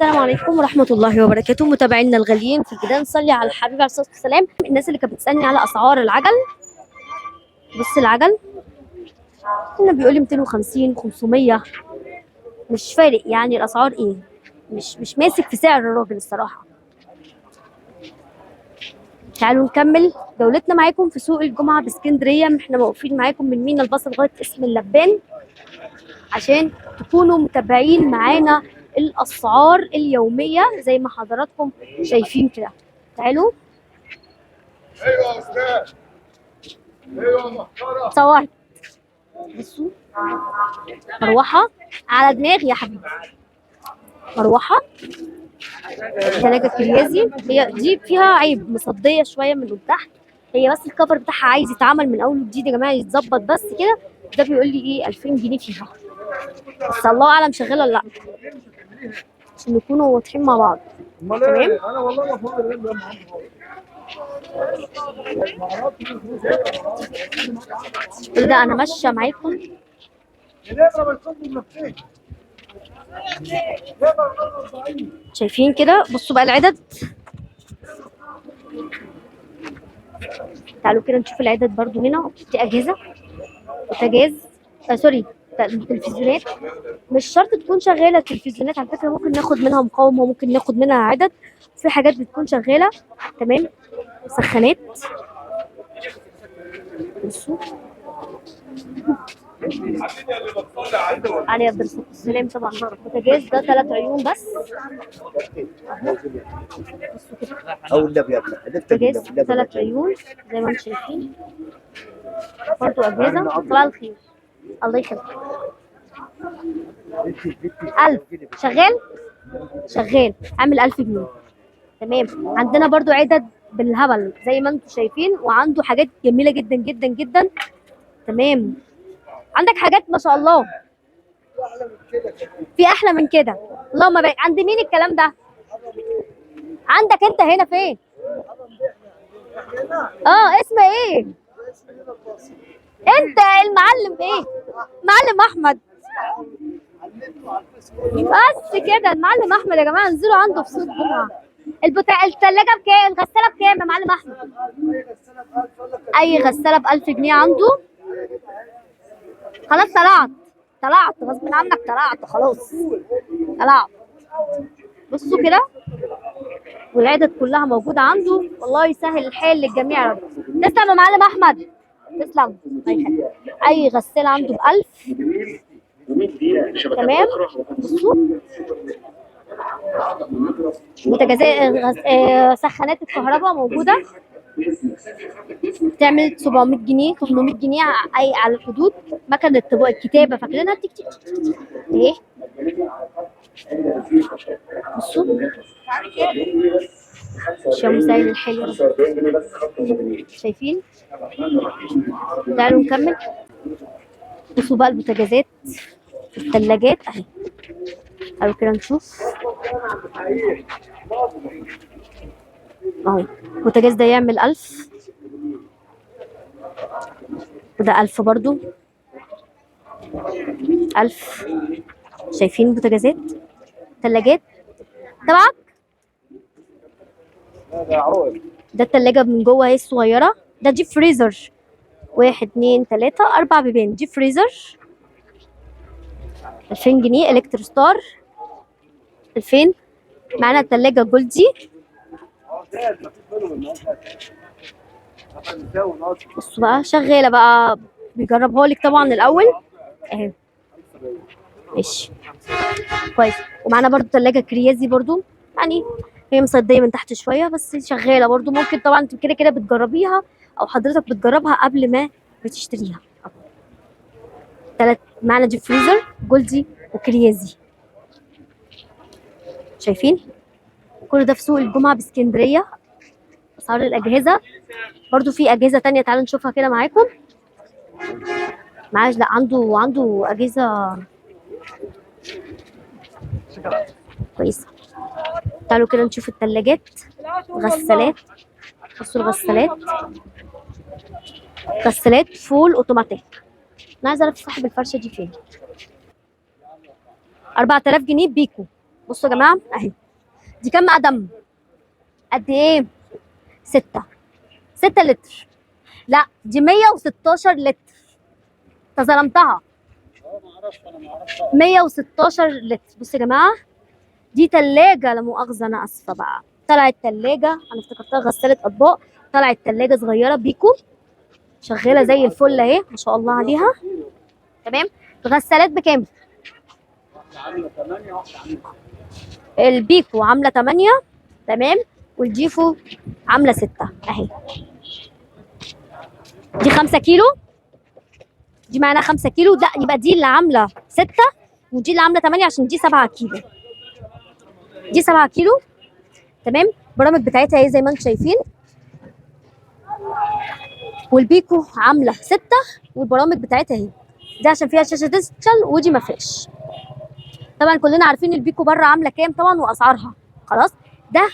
السلام عليكم ورحمة الله وبركاته، متابعينا الغاليين. في البداية نصلي على الحبيب عليه الصلاة والسلام. الناس اللي كانت بتسألني على أسعار العجل، بص العجل هنا بيقول لي 250 500، مش فارق يعني الأسعار إيه، مش ماسك في سعر الراجل الصراحة. تعالوا نكمل جولتنا معاكم في سوق الجمعة باسكندرية. احنا موقفين معاكم من مينا البصل لغاية اسم اللبان عشان تكونوا متابعين معانا الأسعار اليومية زي ما حضراتكم شايفين كده. تعالوا. ايوه يا استاذ. ايوه محترم. صورت. بصوا مروحة على دماغي يا حبيبي، مروحة ثلاجة كريازي. هي دي فيها عيب، مصدية شوية من تحت، هي بس الكفر بتاعها عايز يتعمل من أول وجديد يا جماعة، يتظبط بس كده. ده بيقول لي إيه 2000 جنيه فيها، بس الله أعلم شغالة ولا لأ، عشان نكونوا واضحين مع بعض. امال تمام. ايه؟ انا والله ما فاضي يا عم. كده أنا ماشية معاكم. شايفين كده؟ بصوا بقى العدد، تعالوا كده نشوف العدد برضو. هنا دي أجهزة بوتاجاز، سوري، تلفزيونات. مش شرط تكون شغالة التلفزيونات على فكرة، ممكن ناخد منها مقاومة، ممكن ناخد منها عدد، في حاجات بتكون شغالة. تمام. مسخنات، بصوا علي عبد الرسول السلام طبعا. بوتاجاز ده 3 عيون بس. بصوا كده او النبي يا ابني بوتاجاز 3 عيون زي ما انتم شايفين. برضه أجهزة. صباح الخير، الله يخليك. 1000 شغال، شغال عامل 1000 جنيه. تمام. عندنا برضو عدد بالهبل زي ما انتم شايفين، وعنده حاجات جميلة جدا جدا جدا. تمام. عندك حاجات ما شاء الله، في أحلى من كده. اللهم بارك. عند مين الكلام ده؟ عندك انت هنا فين؟ اسمه ايه؟ انت المعلم ايه؟ معلم احمد. بس كده المعلم احمد يا جماعه، انزلوا عنده في سوق الجمعه. الثلاجه بكام؟ الغساله بكام يا معلم احمد؟ اي غساله ب1000 جنيه عنده. خلاص طلعت غصب عنك، طلعت خلاص، طلعت. بصوا كده، والعدد كلها موجوده عنده. والله يسهل الحال للجميع يا رب. تسلم يا معلم احمد، تسلم. اي غساله عنده ب1000. تمام. بصوا بوتاجازات، سخانات الكهرباء موجوده، بتعمل 700 جنيه 800 جنيه اي على الحدود. مكنه الكتابه فاكرينها، تك تك تك ايه. بصوا يا مسهل الحلو، شايفين؟ تعالوا نكمل. بصوا بقى البوتاجازات، الثلاجات اهي. تعالوا كده نشوف اهو. البوتاجاز ده يعمل 1000، وده 1000 برضو، 1000. شايفين بوتاجازات، ثلاجات تبعك. ده التلاجة من جوه اهي الصغيرة. ده ديب فريزر، 1 2 3 4 بيبان ديب فريزر. 2000 جنيه الكترو ستار 2000. معانا التلاجة جولدي. بصوا بقى شغالة بقى، بيجربها لك طبعا الأول اهي. ماشي كويس. ومعانا برضو تلاجة كريازي برضو، يعني هي مصدية من تحت شوية بس شغالة برضو. ممكن طبعا انت كده كده بتجربيها، او حضرتك بتجربها قبل ما بتشتريها. معانا ديب فريزر جولدي وكريازي. شايفين كل ده في سوق الجمعة باسكندرية. اسعار الأجهزة برضو، في أجهزة تانية تعالوا نشوفها كده معاكم. معاش لا، عنده أجهزة كويسة. تعالوا كده نشوف الثلاجات، غسالات. بصوا الغسالات، غسالات فول اوتوماتيك. انا عايزه اعرف صاحب الفرشه دي فين. 4000 جنيه بيكو، بصوا يا جماعه اهي. دي كام مقدم؟ قد ايه؟ 6 لتر. لا دي 116 لتر. انت ظلمتها. 116 لتر. بصوا يا جماعه دي تلاجة، لا مؤاخذة أنا آسفة بقى. طلعت تلاجة، أنا افتكرتها غسالة أطباق، طلعت تلاجة صغيرة بيكو شغالة زي الفل أهي ما شاء الله عليها. تمام. الغسالات بكام؟ البيكو عاملة 8. تمام. والجيفو عاملة 6 أهي. دي 5 كيلو. دي معناها 5 كيلو. لا يبقى دي اللي عاملة 6 ودي اللي عاملة 8 عشان دي 7 كيلو. دي 7 كيلو. تمام. البرامج بتاعتها اهي زي ما انتم شايفين. والبيكو عامله 6 والبرامج بتاعتها اهي. دي عشان فيها شاشه ديجيتال ودي ما فيهاش. طبعا كلنا عارفين البيكو بره عامله كام طبعا واسعارها. خلاص. ده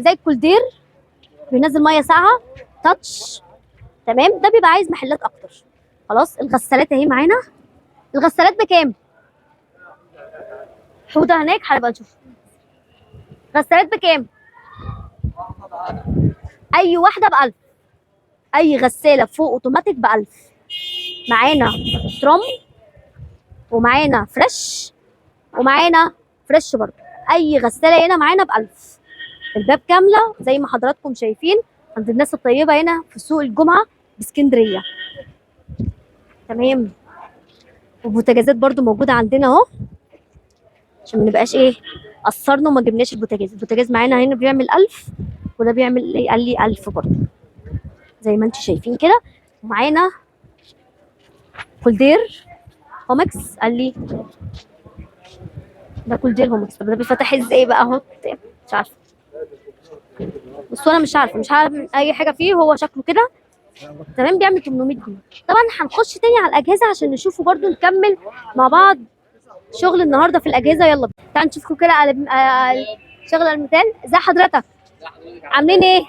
زي الكولدير بينزل ميه ساقعه تاتش. تمام. ده بيبقى عايز محلات اكتر. خلاص. الغسالات اهي معانا. الغسالات بكام؟ حوضه هناك هنبقى نشوف. غسالات بكام؟ اي واحده ب1000. اي غساله فوق اوتوماتيك ب1000. معانا ترام ومعانا فريش ومعانا فريش برضه. اي غساله هنا معانا ب1000. الباب كامله زي ما حضراتكم شايفين عند الناس الطيبه هنا في سوق الجمعه باسكندريه. تمام. والبوتاجازات برضه موجوده عندنا اهو عشان ما نبقاش ايه قصرنا وما جبناش البوتاجاز. البوتاجاز معانا هنا بيعمل 1000 وده بيعمل ايه؟ قال لي 1000 برضه زي ما انتم شايفين كده. ومعانا كولدير هومكس. قال لي ده كولدير هومكس. طب ده بيفتح ازاي بقى اهو؟ مش عارفه. بس انا مش عارفه اي حاجه فيه. هو شكله كده. تمام. بيعمل 800 جنيه. طبعا هنخش تاني على الاجهزه عشان نشوفه برضه نكمل مع بعض شغل النهارده في الاجهزه. يلا بينا تعالوا نشوفكم كده على شغل المثال. ازي حضرتك؟ عاملين ايه؟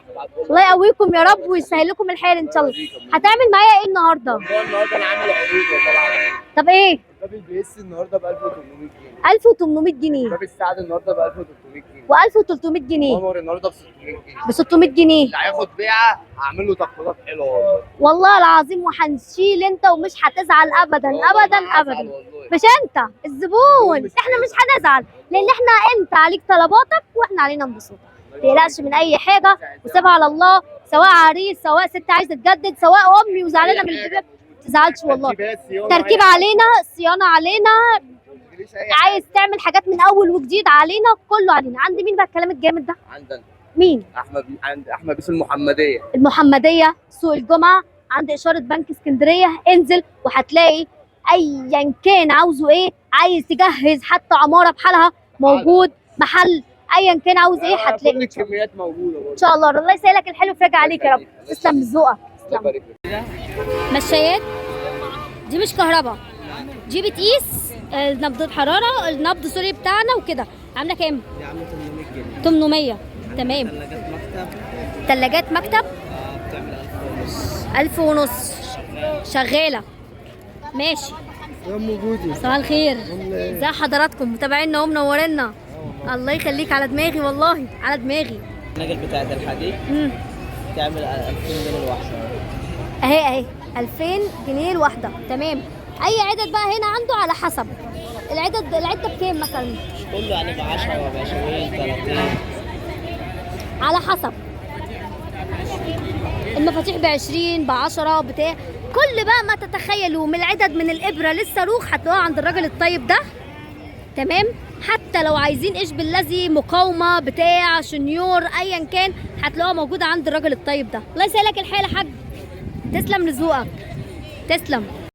الله يقويكم يا رب ويسهل لكم الحال ان شاء الله. هتعمل معايا ايه النهارده؟ النهارده انا عامل عروض طبعا. طب ايه؟ باب البي اس النهارده ب 1800 جنيه. 1800 جنيه. باب السعد النهارده ب 1300 جنيه. و1300 جنيه. عمر النهارده ب 600 جنيه. ب 600 جنيه. اللي هياخد بيعه هعمل له تخفيضات حلوه والله. والله العظيم وهنشيل انت ومش هتزعل ابدا ابدا ابدا. مش انت الزبون. احنا مش هنزعل لان احنا انت عليك طلباتك واحنا علينا انبساطك. ما تقلقش من اي حاجه وسيبها على الله. سواء عريس سواء ست عايزه تجدد سواء امي وزعلانه من البيبي ما تزعلش والله. تركيب علينا صيانه علينا. عايز تعمل حاجات من اول وجديد علينا كله علينا. عند مين بقى الكلام الجامد ده؟ عندنا مين؟ عند احمد بيس المحمديه. المحمديه سوق الجمعه عند اشاره بنك اسكندريه. انزل وهتلاقي ايا كان عاوزه ايه. عايز تجهز حتى عماره بحالها موجود. محل ايا كان عاوز ايه هتلاقي. كل الكميات موجوده برضه ان شاء الله. الله يسهلك الحلو ويفرج عليك يا رب. تسلم ذوقك. تسلم. مشايات دي مش كهرباء. دي بتقيس نبض الحراره النبض سوري بتاعنا وكده. عامله كام؟ دي عامله 800 جنيه. 800. تمام. ثلاجات مكتب. ثلاجات مكتب بتعمل 1000 ونص. 1000 ونص. شغاله. ماشي. يا ام جودي. صباح الخير. ازي حضراتكم؟ متابعينا ومنورينا. الله يخليك. على دماغي والله على دماغي. النجل بتاعت الحديد تعمل 2000 جنيه الواحده. اهي 2000 جنيه الواحده. تمام. اي عدد بقى هنا عنده على حسب العده بكام مثلا؟ كله يعني ب 10 و 20 30 على حسب. المفاتيح ب20 ب10 بتاع كل بقى ما تتخيلوا من العدد من الابره للصاروخ هتلاقوها عند الراجل الطيب ده. تمام. حتى لو عايزين ايش بالذي مقاومه بتاع شنيور ايا كان هتلاقوها موجوده عند الراجل الطيب ده. الله يسهلك الحال يا حاج. تسلم لذوقك. تسلم.